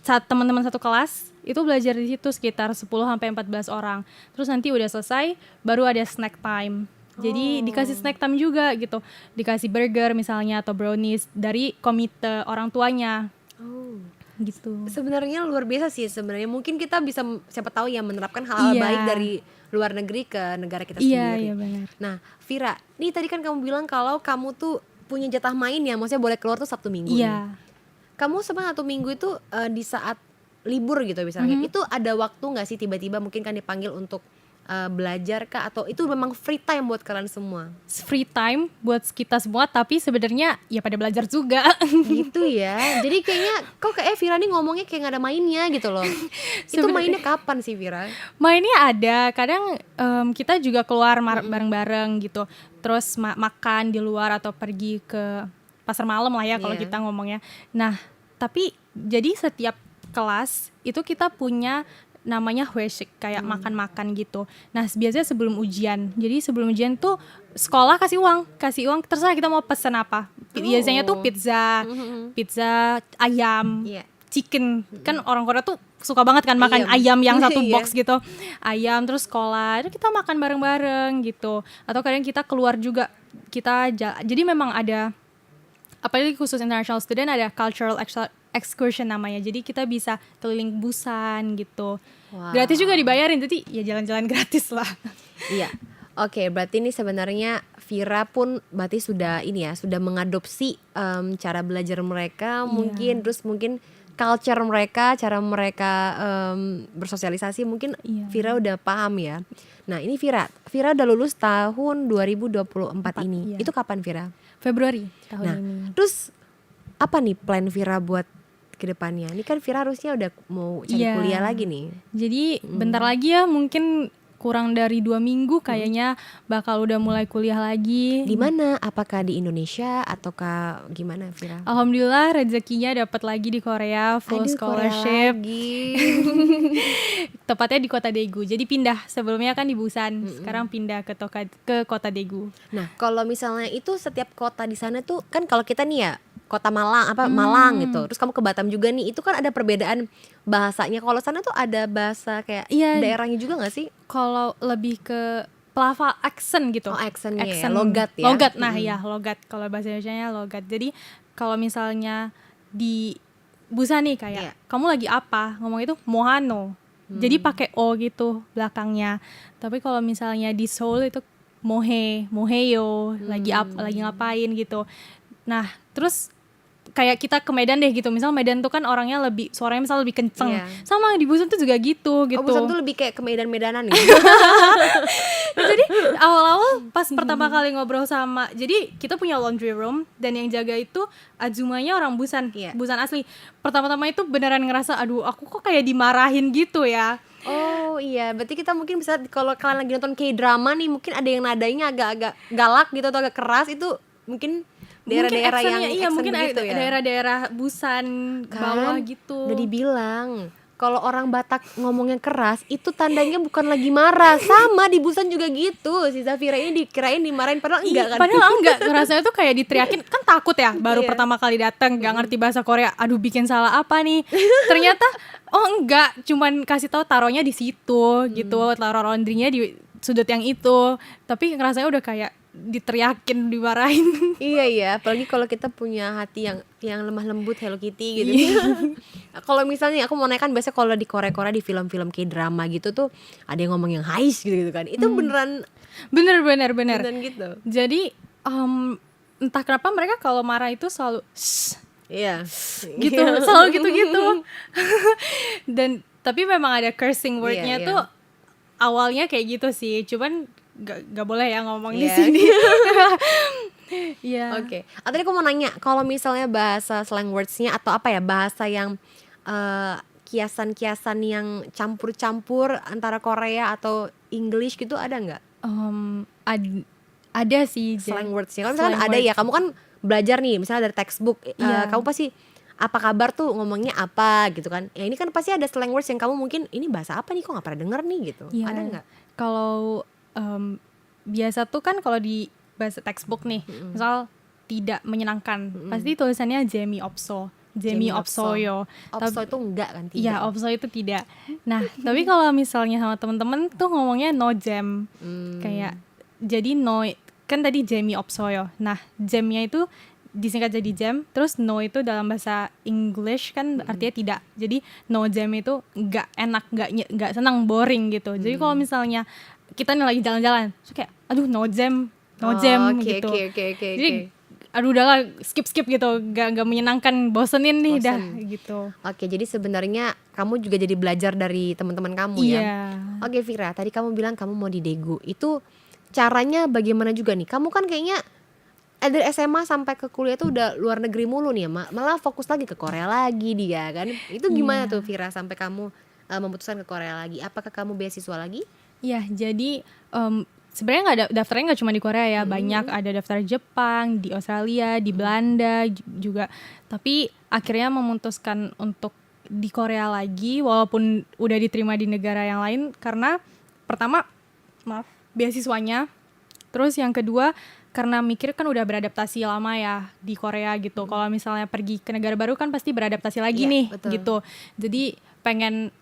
S2: saat teman-teman satu kelas itu belajar di situ sekitar 10 sampai 14 orang. Terus nanti udah selesai baru ada snack time. Jadi dikasih snack time juga gitu. Dikasih burger misalnya atau brownies dari komite orang tuanya.
S1: Oh.
S2: Gitu.
S1: Sebenarnya luar biasa sih sebenarnya. Mungkin kita bisa siapa tahu ya menerapkan hal-hal
S2: Iya.
S1: baik dari luar negeri ke negara kita
S2: Iya,
S1: sendiri.
S2: iya benar.
S1: Nah, Vira, nih tadi kan kamu bilang kalau kamu tuh punya jatah main ya, maksudnya boleh keluar tuh Sabtu Minggu nih.
S2: Iya.
S1: Kamu Sabtu Minggu itu di saat libur gitu misalnya, itu ada waktu nggak sih tiba-tiba mungkin kan dipanggil untuk belajar kah, atau itu memang free time buat kalian semua?
S2: Free time buat kita semua, tapi sebenarnya ya pada belajar juga.
S1: Gitu ya. Jadi kayaknya kok kayak Vira nih ngomongnya kayak gak ada mainnya gitu loh. Itu mainnya kapan sih, Vira?
S2: Mainnya ada, kadang kita juga keluar bareng-bareng gitu. Terus makan di luar atau pergi ke pasar malam lah ya kalau
S1: Iya.
S2: kita ngomongnya. Nah, tapi jadi setiap kelas itu kita punya namanya hweshik, kayak makan-makan gitu. Nah biasanya sebelum ujian. Jadi sebelum ujian tuh sekolah kasih uang terserah kita mau pesan apa. Biasanya tuh pizza ayam,
S1: Iya.
S2: chicken. Kan orang Korea tuh suka banget kan makan ayam yang satu
S1: Iya.
S2: box gitu. Ayam terus sekolah, itu kita makan bareng-bareng gitu. Atau kadang kita keluar juga. Jadi memang ada, apalagi khusus international student, ada cultural excursion namanya. Jadi kita bisa keliling Busan gitu.
S1: Wow.
S2: Gratis juga dibayarin, jadi ya jalan-jalan gratis lah.
S1: Iya. Oke, berarti ini sebenarnya Vira pun berarti sudah mengadopsi cara belajar mereka, mungkin terus mungkin culture mereka, cara mereka bersosialisasi, mungkin Vira udah paham ya. Nah, ini Vira udah lulus tahun 2024 ini.
S2: Iya.
S1: Itu kapan, Vira?
S2: Februari tahun
S1: Nah,
S2: ini.
S1: terus apa nih plan Vira buat kedepannya? Ini kan Vira harusnya udah mau cari
S2: Iya.
S1: kuliah lagi nih.
S2: Jadi bentar lagi ya, mungkin kurang dari 2 minggu kayaknya bakal udah mulai kuliah lagi.
S1: Di mana? Apakah di Indonesia ataukah gimana, Vira?
S2: Alhamdulillah rezekinya dapat lagi di Korea, full
S1: Aduh,
S2: scholarship.
S1: Korea lagi.
S2: Tepatnya di kota Daegu. Jadi pindah, sebelumnya kan di Busan, sekarang pindah ke kota Daegu.
S1: Nah, kalau misalnya itu setiap kota di sana tuh kan, kalau kita nih ya kota Malang gitu. Terus kamu ke Batam juga nih, itu kan ada perbedaan bahasanya. Kalau sana tuh ada bahasa kayak
S2: Iya.
S1: daerahnya juga nggak sih?
S2: Kalau lebih ke pelafal accent gitu.
S1: Oh, accent-nya ya, logat ya.
S2: Logat, nah ya logat. Kalau bahasa Indonesianya logat. Jadi kalau misalnya di Busan nih kayak
S1: Iya.
S2: kamu lagi apa? Ngomong itu mohano. Jadi pakai o gitu belakangnya. Tapi kalau misalnya di Seoul itu moheyo, lagi ngapain gitu. Nah, terus kayak kita ke Medan deh gitu. Misal Medan tuh kan orangnya lebih, suaranya misal lebih kenceng.
S1: Iya.
S2: Sama di Busan tuh juga gitu.
S1: Oh, Busan tuh lebih kayak ke Medan-Medanan gitu.
S2: Jadi awal-awal pas pertama kali ngobrol sama, jadi kita punya laundry room dan yang jaga itu azumanya orang Busan,
S1: Iya.
S2: Busan asli. Pertama-tama itu beneran ngerasa, aduh aku kok kayak dimarahin gitu ya.
S1: Oh iya, berarti kita mungkin bisa, kalau kalian lagi nonton K-drama nih, mungkin ada yang nadanya agak-agak galak gitu atau agak keras, itu mungkin daerah-daerah yang
S2: accentnya, iya,
S1: accent
S2: mungkin
S1: gitu ya.
S2: daerah-daerah Busan ke bawah gitu.
S1: Udah dibilang kalau orang Batak ngomongnya keras itu tandanya bukan lagi marah. Sama di Busan juga gitu. Si Zafira ini dikirain dimarahin, padahal enggak kan.
S2: Padahal enggak, rasanya tuh kayak diteriakin, kan takut ya, baru
S1: Iya.
S2: pertama kali datang, gak ngerti bahasa Korea, aduh bikin salah apa nih. Ternyata oh enggak, cuman kasih tahu taruhnya di situ gitu, taruh laundrynya di sudut yang itu, tapi ngerasanya udah kayak diteriakin, dimarahin.
S1: Iya, apalagi kalau kita punya hati yang lemah lembut Hello Kitty gitu. Kalau misalnya aku mau nanya, kan biasa kalau di Korea-Korea di film-film K-drama gitu tuh ada yang ngomong yang hais gitu kan. Itu beneran
S2: Bener.
S1: gitu.
S2: Jadi entah kenapa mereka kalau marah itu selalu "Shh,"
S1: Iya.
S2: gitu, selalu gitu-gitu. Dan tapi memang ada cursing wordnya
S1: Iya.
S2: tuh awalnya kayak gitu sih, cuman gak boleh ya ngomong di
S1: Iya.
S2: sini. Iya.
S1: Oke. Tadi aku mau nanya, kalau misalnya bahasa slang words-nya atau apa ya, bahasa yang kiasan-kiasan yang campur-campur antara Korea atau English gitu ada nggak
S2: Ada sih
S1: slang words-nya? Kalau misalkan
S2: slang
S1: ada ya,
S2: words.
S1: kamu kan belajar nih misalnya dari textbook,
S2: Iya.
S1: kamu pasti apa kabar tuh ngomongnya apa gitu kan. Ya ini kan pasti ada slang words yang kamu mungkin ini bahasa apa nih, kok nggak pernah denger nih gitu.
S2: Iya.
S1: Ada nggak?
S2: Kalau biasa tuh kan kalau di bahasa textbook nih, misal tidak menyenangkan, pasti tulisannya Jemi Opso, Jemi Opsoyo.
S1: Opso itu enggak kan? Tidak.
S2: Iya, Opso itu tidak. Nah, tapi kalau misalnya sama temen-temen tuh ngomongnya no jam. Kayak jadi no, kan tadi Jemi Opsoyo. Nah, jamnya itu disingkat jadi jam, terus no itu dalam bahasa English kan artinya tidak. Jadi no jam itu nggak enak, nggak senang, boring gitu. Jadi kalau misalnya kita nih lagi jalan-jalan, terus kayak aduh no jam gitu.
S1: Oke.
S2: Jadi aduh udahlah skip gitu, nggak menyenangkan, bosenin nih dah gitu.
S1: Oke, jadi sebenarnya kamu juga jadi belajar dari teman-teman kamu ya.
S2: Iya.
S1: Oke Vira, tadi kamu bilang kamu mau di Daegu. Itu caranya bagaimana juga nih? Kamu kan kayaknya dari SMA sampai ke kuliah tuh udah luar negeri mulu nih ya, malah fokus lagi ke Korea lagi dia kan. Itu gimana tuh Vira sampai kamu memutuskan ke Korea lagi? Apakah kamu beasiswa lagi?
S2: Iya, jadi sebenarnya nggak ada daftarnya, nggak cuma di Korea ya, banyak ada daftar Jepang, di Australia, di Belanda juga. Tapi akhirnya memutuskan untuk di Korea lagi, walaupun udah diterima di negara yang lain, karena pertama beasiswanya, terus yang kedua karena mikir kan udah beradaptasi lama ya di Korea gitu. Kalau misalnya pergi ke negara baru kan pasti beradaptasi lagi nih,
S1: betul.
S2: gitu. Jadi pengen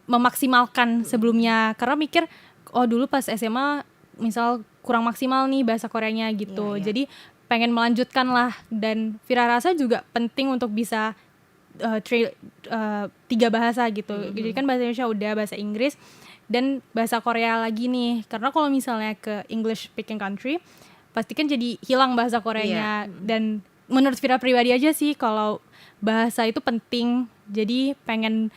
S2: memaksimalkan sebelumnya, karena mikir oh dulu pas SMA misal kurang maksimal nih bahasa Koreanya gitu. Jadi pengen melanjutkan lah, dan Vira rasa juga penting untuk bisa 3 bahasa gitu. Jadi kan bahasa Indonesia udah, bahasa Inggris dan bahasa Korea lagi nih. Karena kalau misalnya ke English speaking country pasti kan jadi hilang bahasa Koreanya. Dan menurut Vira pribadi aja sih kalau bahasa itu penting. Jadi pengen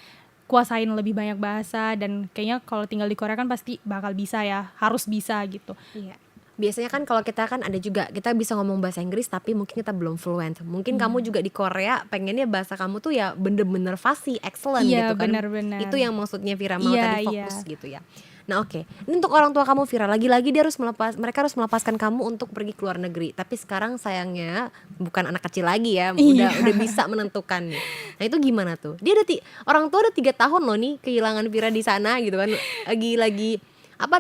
S2: kuasain lebih banyak bahasa, dan kayaknya kalau tinggal di Korea kan pasti bakal bisa ya, harus bisa gitu.
S1: Iya. Biasanya kan kalau kita kan ada juga, kita bisa ngomong bahasa Inggris tapi mungkin kita belum fluent. Mungkin kamu juga di Korea pengennya bahasa kamu tuh ya bener-bener fasih, excellent gitu kan.
S2: Benar-benar.
S1: Itu yang maksudnya Vira mau tadi
S2: Iya.
S1: fokus gitu ya. Nah oke, ini untuk orang tua kamu Vira, lagi-lagi mereka harus melepaskan kamu untuk pergi ke luar negeri. Tapi sekarang sayangnya bukan anak kecil lagi ya, udah bisa menentukan nih. Nah itu gimana tuh? Dia orang tua udah 3 tahun loh nih kehilangan Vira di sana gitu kan. Lagi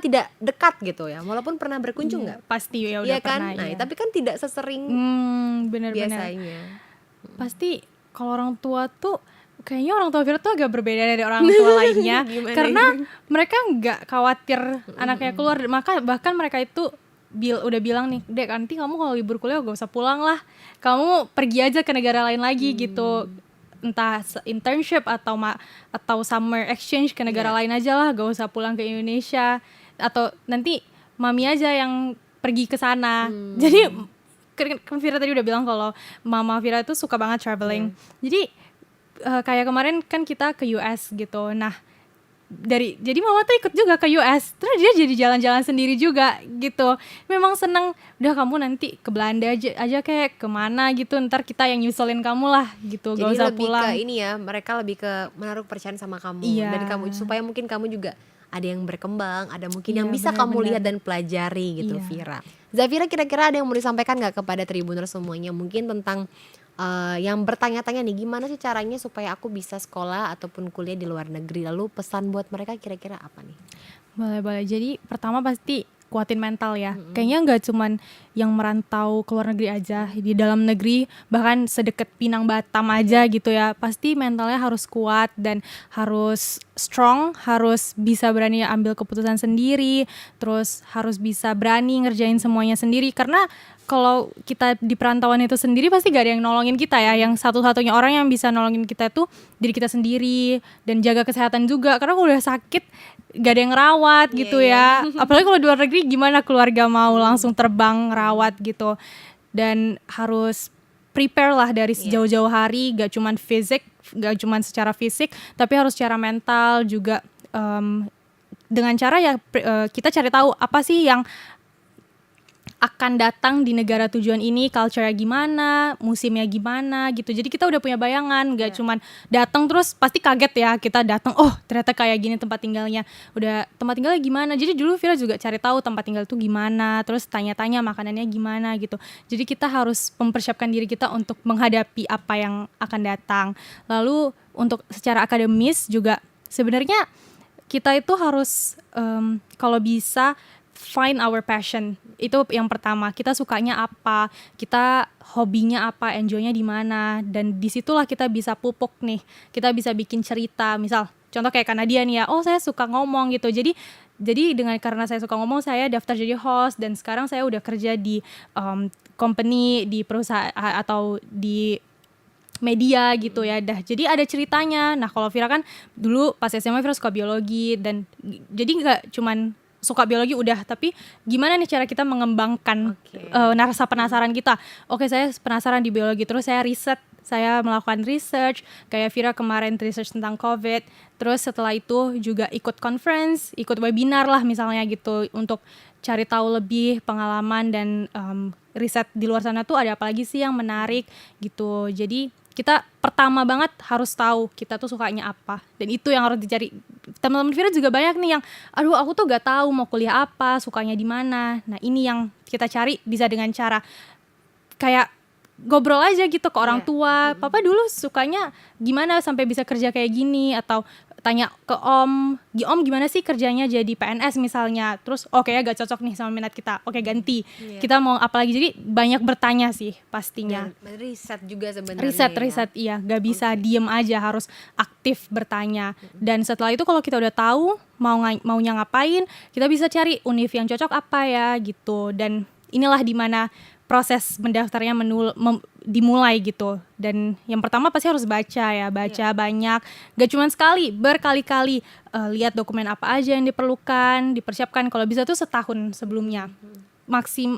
S1: tidak dekat gitu ya, walaupun pernah berkunjung nggak?
S2: Pasti ya udah
S1: Iya kan?
S2: pernah.
S1: Nah
S2: ya.
S1: tapi kan tidak sesering
S2: Benar-benar.
S1: biasanya.
S2: Pasti kalau orang tua tuh kayaknya orang tua Vira tuh agak berbeda dari orang tua lainnya. Karena mereka nggak khawatir anaknya keluar, maka bahkan mereka itu udah bilang nih, Dek nanti kamu kalau libur kuliah gak usah pulang lah, kamu pergi aja ke negara lain lagi gitu, entah internship atau summer exchange ke negara lain aja lah, gak usah pulang ke Indonesia, atau nanti mami aja yang pergi ke sana. Jadi Vira tadi udah bilang kalau mama Vira itu suka banget traveling. Jadi kayak kemarin kan kita ke US gitu. Nah, jadi mama tuh ikut juga ke US. Terus dia jadi jalan-jalan sendiri juga gitu. Memang seneng. Udah kamu nanti ke Belanda aja kayak kemana gitu. Ntar kita yang nyusulin kamu lah gitu.
S1: Jadi
S2: gak usah
S1: lebih
S2: pulang.
S1: ke ini ya, mereka lebih ke menaruh kepercayaan sama kamu.
S2: Iya.
S1: Dan kamu supaya mungkin kamu juga ada yang berkembang, ada mungkin yang
S2: Iya,
S1: bisa kamu
S2: benar-benar.
S1: lihat dan pelajari gitu.
S2: Iya.
S1: Vira, Zafira kira-kira ada yang mau disampaikan gak kepada Tribuners semuanya, mungkin tentang yang bertanya-tanya nih, gimana sih caranya supaya aku bisa sekolah ataupun kuliah di luar negeri, lalu pesan buat mereka kira-kira apa nih?
S2: Boleh. Jadi pertama pasti kuatin mental ya. Kayaknya nggak cuman yang merantau ke luar negeri aja, di dalam negeri bahkan sedekat Pinang Batam aja gitu ya. Pasti mentalnya harus kuat dan harus strong, harus bisa berani ambil keputusan sendiri, terus harus bisa berani ngerjain semuanya sendiri. Karena kalau kita di perantauan itu sendiri pasti gak ada yang nolongin kita ya. Yang satu-satunya orang yang bisa nolongin kita tuh diri kita sendiri, dan jaga kesehatan juga. Karena kalau udah sakit gak ada yang ngerawat gitu ya. Apalagi kalau di luar negeri, gimana keluarga mau langsung terbang ngerawat gitu. Dan harus prepare lah dari sejauh-jauh hari, gak cuman secara fisik, tapi harus secara mental juga. Dengan cara ya kita cari tahu apa sih yang akan datang di negara tujuan ini, culture-nya gimana, musimnya gimana gitu. Jadi kita udah punya bayangan, gak cuman datang terus pasti kaget ya. Kita datang, oh ternyata kayak gini tempat tinggalnya. Udah tempat tinggalnya gimana. Jadi dulu Vira juga cari tahu tempat tinggal tuh gimana, terus tanya-tanya makanannya gimana gitu. Jadi kita harus mempersiapkan diri kita untuk menghadapi apa yang akan datang. Lalu untuk secara akademis juga sebenarnya kita itu harus kalau bisa find our passion. Itu yang pertama, kita sukanya apa, kita hobinya apa, enjoynya di mana, dan disitulah kita bisa pupuk nih, kita bisa bikin cerita. Misal contoh kayak Kanadia nih ya, oh saya suka ngomong gitu, jadi karena saya suka ngomong, saya daftar jadi host, dan sekarang saya udah kerja di company, di perusahaan atau di media gitu ya. Jadi ada ceritanya. Nah kalau Vira kan dulu pas SMA Vira suka biologi, dan jadi nggak cuman suka biologi udah, tapi gimana nih cara kita mengembangkan rasa penasaran kita. Oke, saya penasaran di biologi, terus saya riset, saya melakukan research, kayak Vira kemarin research tentang COVID, terus setelah itu juga ikut conference, ikut webinar lah misalnya gitu, untuk cari tahu lebih pengalaman dan riset di luar sana tuh ada apa lagi sih yang menarik gitu. Jadi kita pertama banget harus tahu kita tuh sukanya apa, dan itu yang harus dicari. Teman-teman Vira juga banyak nih yang aduh aku tuh gak tahu mau kuliah apa, sukanya di mana. Nah ini yang kita cari, bisa dengan cara kayak ngobrol aja gitu ke orang tua. Papa dulu sukanya gimana sampai bisa kerja kayak gini, atau tanya ke om gimana sih kerjanya jadi PNS misalnya. Terus oke ya gak cocok nih sama minat kita, oke ganti. Kita mau apa lagi. Jadi banyak bertanya sih pastinya.
S1: Dan riset juga sebenarnya.
S2: Riset iya, gak bisa diem aja, harus aktif bertanya. Dan setelah itu kalau kita udah tahu maunya ngapain, kita bisa cari univ yang cocok apa ya gitu. Dan inilah dimana proses mendaftarnya dimulai gitu. Dan yang pertama pasti harus baca banyak, gak cuma sekali, berkali-kali lihat dokumen apa aja yang diperlukan, dipersiapkan. Kalau bisa tuh setahun sebelumnya,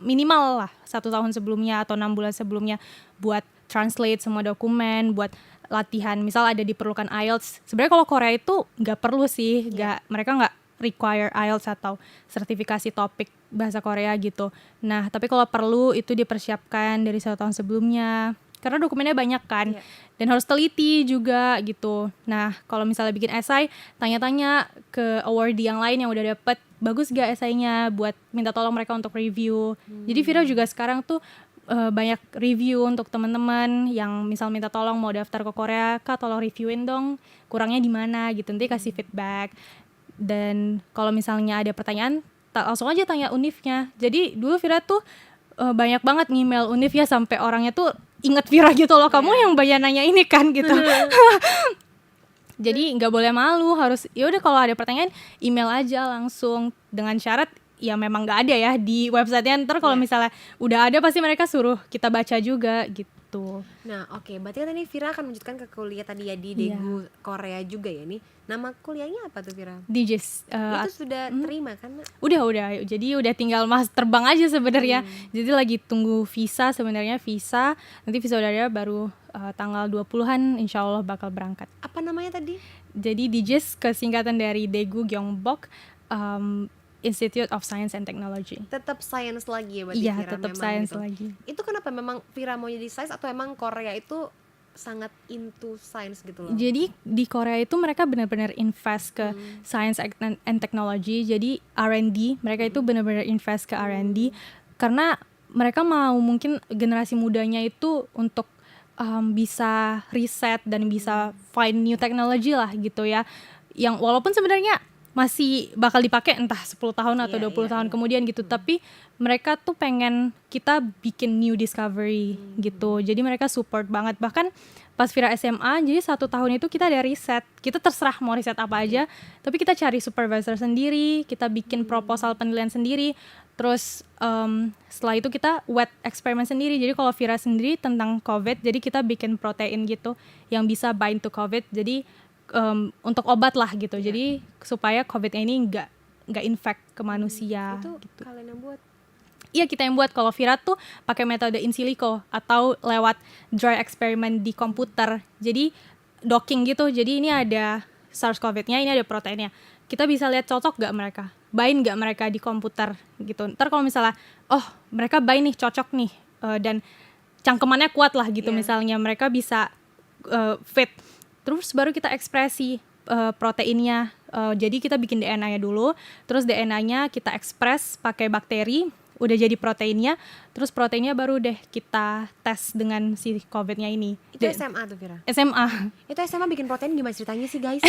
S2: minimal lah 1 tahun sebelumnya atau 6 bulan sebelumnya, buat translate semua dokumen, buat latihan. Misal ada diperlukan IELTS, sebenarnya kalau Korea itu gak perlu sih, mereka gak require IELTS atau sertifikasi topik bahasa Korea gitu. Nah tapi kalau perlu itu dipersiapkan dari 1 tahun sebelumnya, karena dokumennya banyak kan, dan harus teliti juga gitu. Nah kalau misalnya bikin esai, tanya-tanya ke awardee yang lain yang udah dapet, bagus gak esainya, buat minta tolong mereka untuk review. Jadi Vira juga sekarang tuh banyak review untuk teman-teman yang misal minta tolong mau daftar ke Korea, Kak tolong reviewin dong kurangnya di mana gitu, nanti kasih feedback. Dan kalau misalnya ada pertanyaan, langsung aja tanya univnya. Jadi dulu Vira tuh banyak banget ngemail univ ya, sampai orangnya tuh inget Vira gitu loh, kamu yang banyak nanya ini kan gitu. Jadi nggak boleh malu, harus ya udah kalau ada pertanyaan email aja langsung, dengan syarat ya memang nggak ada ya di websitenya. Ntar kalau misalnya udah ada pasti mereka suruh kita baca juga gitu.
S1: Nah berarti kan ini Vira akan melanjutkan ke kuliah tadi ya di Daegu Korea juga ya nih. Nama kuliahnya apa tuh Vira?
S2: DJIS.
S1: Itu sudah terima kan?
S2: Udah. Jadi udah tinggal mas terbang aja sebenarnya. Jadi lagi tunggu visa sebenarnya, nanti visa udah ada baru tanggal 20-an insya Allah bakal berangkat.
S1: Apa namanya tadi?
S2: Jadi DJIS kesingkatan dari Daegu Gyeongbok Institute of Science and Technology.
S1: Tetap science lagi ya berarti
S2: Iya,
S1: Vira
S2: tetap
S1: memang
S2: science
S1: gitu.
S2: lagi.
S1: Itu kenapa memang Vira mau jadi science, atau emang Korea itu sangat into science gitu loh?
S2: Jadi di Korea itu mereka benar-benar invest ke science and technology. Jadi R&D, mereka itu benar-benar invest ke R&D karena mereka mau mungkin generasi mudanya itu untuk bisa riset dan bisa find new technology lah gitu ya. Yang walaupun sebenarnya masih bakal dipakai entah 10 tahun atau 20 tahun kemudian gitu. Tapi mereka tuh pengen kita bikin new discovery gitu. Jadi mereka support banget. Bahkan pas Vira SMA, jadi 1 tahun itu kita ada riset. Kita terserah mau riset apa aja, tapi kita cari supervisor sendiri, kita bikin proposal penilaian sendiri. Terus setelah itu kita wet eksperimen sendiri. Jadi kalau Vira sendiri tentang COVID, jadi kita bikin protein gitu yang bisa bind to COVID. Jadi untuk obat lah gitu. Jadi supaya COVID ini nggak infect ke manusia.
S1: Itu
S2: Gitu.
S1: kalian yang buat?
S2: Iya, kita yang buat. Kalau Vira tuh pakai metode in silico atau lewat dry experiment di komputer. Jadi docking gitu. Jadi ini ada SARS-CoV-nya, ini ada proteinnya. Kita bisa lihat cocok gak mereka, bind gak mereka di komputer gitu. Ntar kalau misalnya, oh mereka bind nih, cocok nih, dan cangkemannya kuat lah gitu, misalnya mereka bisa fit. Terus baru kita ekspresi proteinnya. Jadi kita bikin DNA-nya dulu, terus DNA-nya kita ekspres pakai bakteri, udah jadi proteinnya, terus proteinnya baru deh kita tes dengan si COVID-nya ini.
S1: Itu SMA tuh Vira?
S2: SMA.
S1: Itu SMA bikin protein gimana ceritanya sih guys?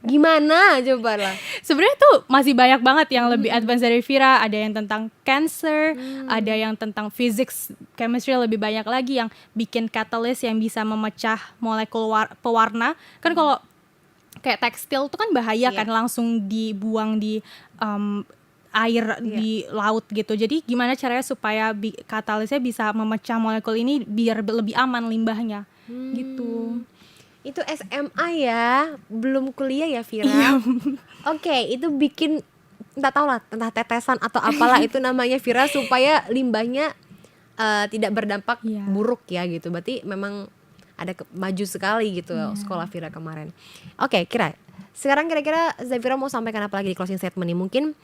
S1: Gimana coba lah?
S2: Sebenarnya tuh masih banyak banget yang lebih advance dari Vira. Ada yang tentang cancer, ada yang tentang physics, chemistry, lebih banyak lagi yang bikin catalyst yang bisa memecah molekul pewarna. Kan kalau kayak tekstil tuh kan bahaya kan, langsung dibuang di air di laut gitu. Jadi gimana caranya supaya katalisnya bisa memecah molekul ini biar lebih aman limbahnya gitu.
S1: Itu SMA ya, belum kuliah ya Vira? Oke, itu bikin entah tetesan atau apalah itu namanya Vira supaya limbahnya tidak berdampak buruk ya gitu. Berarti memang ada maju sekali gitu sekolah Vira kemarin. Oke, sekarang kira-kira Zafira mau sampaikan apa lagi di closing statement nih? Mungkin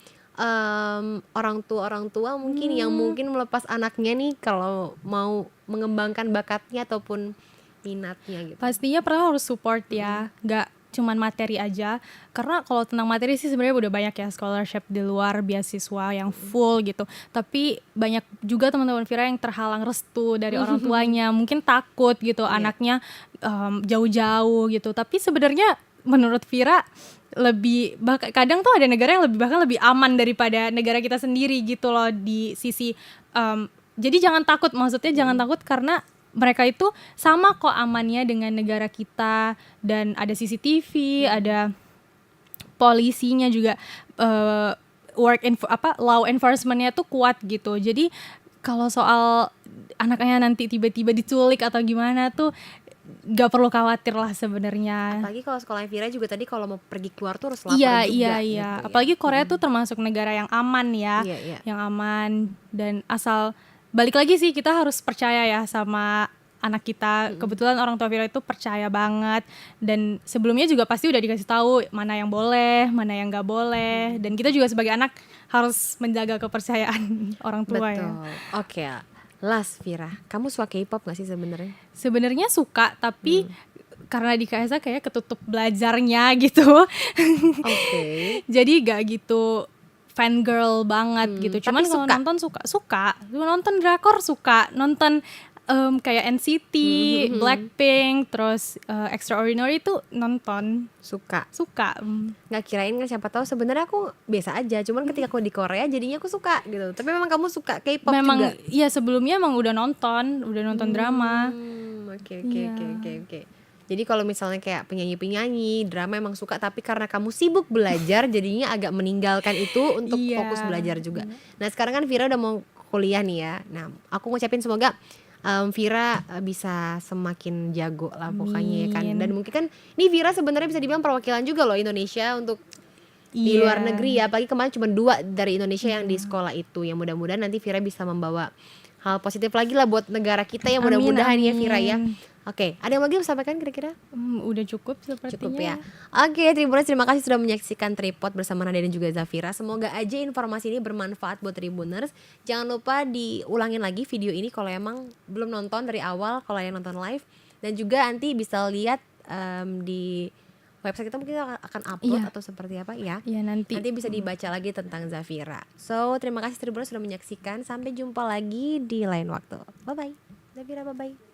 S1: orang tua mungkin yang mungkin melepas anaknya nih kalau mau mengembangkan bakatnya ataupun minatnya gitu.
S2: Pastinya pertama harus support ya, nggak cuman materi aja. Karena kalau tentang materi sih sebenarnya udah banyak ya scholarship di luar, beasiswa yang full gitu. Tapi banyak juga teman-teman Vira yang terhalang restu dari orang tuanya, mungkin takut gitu anaknya jauh-jauh gitu. Tapi sebenarnya menurut Vira kadang tuh ada negara yang bahkan lebih aman daripada negara kita sendiri gitu loh di sisi jadi jangan takut, maksudnya jangan takut karena mereka itu sama kok amannya dengan negara kita, dan ada CCTV, ada polisinya juga, law enforcementnya tuh kuat gitu. Jadi kalau soal anaknya nanti tiba-tiba diculik atau gimana tuh gak perlu khawatir lah sebenarnya.
S1: Apalagi kalau sekolah Vira juga tadi kalau mau pergi keluar tuh harus lapor
S2: juga.
S1: Gitu,
S2: Apalagi Korea tuh termasuk negara yang aman ya, yang aman, dan asal balik lagi sih kita harus percaya ya sama anak kita. Kebetulan orang tua Vira itu percaya banget, dan sebelumnya juga pasti udah dikasih tahu mana yang boleh, mana yang nggak boleh, dan kita juga sebagai anak harus menjaga kepercayaan orang tua.
S1: Betul.
S2: Ya.
S1: Oke. Last Vira, kamu suka K-pop gak sih sebenarnya?
S2: Sebenarnya suka, tapi karena di KSA kayak ketutup belajarnya gitu. Jadi gak gitu fangirl banget gitu. Cuman kalau nonton suka. Nonton drakor suka, nonton kayak NCT, Blackpink, terus Extraordinary itu nonton. Suka.
S1: Nggak kirain kan, siapa tahu sebenarnya aku biasa aja. Cuman ketika aku di Korea jadinya aku suka gitu. Tapi memang kamu suka K-pop
S2: memang,
S1: juga?
S2: Iya, sebelumnya emang udah nonton drama.
S1: Oke. Jadi kalau misalnya kayak penyanyi drama emang suka, tapi karena kamu sibuk belajar jadinya agak meninggalkan itu untuk fokus belajar juga. Nah sekarang kan Vira udah mau kuliah nih ya. Nah aku ngucapin semoga Vira bisa semakin jago lah pokoknya ya kan. Dan mungkin kan ini Vira sebenarnya bisa dibilang perwakilan juga loh Indonesia untuk di luar negeri ya. Apalagi kemarin cuma 2 dari Indonesia yang di sekolah itu. Yang mudah-mudahan nanti Vira bisa membawa hal positif lagi lah buat negara kita ya, mudah-mudahan ya Vira ya. Oke, ada yang lagi mau sampaikan kira-kira?
S2: Udah cukup sepertinya.
S1: Cukup ya. Oke, Tribuners, terima kasih sudah menyaksikan Tripod bersama Nadia dan juga Zafira. Semoga aja informasi ini bermanfaat buat Tribuners. Jangan lupa diulangin lagi video ini kalau emang belum nonton dari awal, kalau yang nonton live. Dan juga nanti bisa lihat di website kita mungkin akan upload atau seperti apa ya.
S2: Iya, nanti
S1: bisa dibaca lagi tentang Zafira. So, terima kasih Tribuners sudah menyaksikan. Sampai jumpa lagi di lain waktu. Bye-bye. Zafira, bye-bye.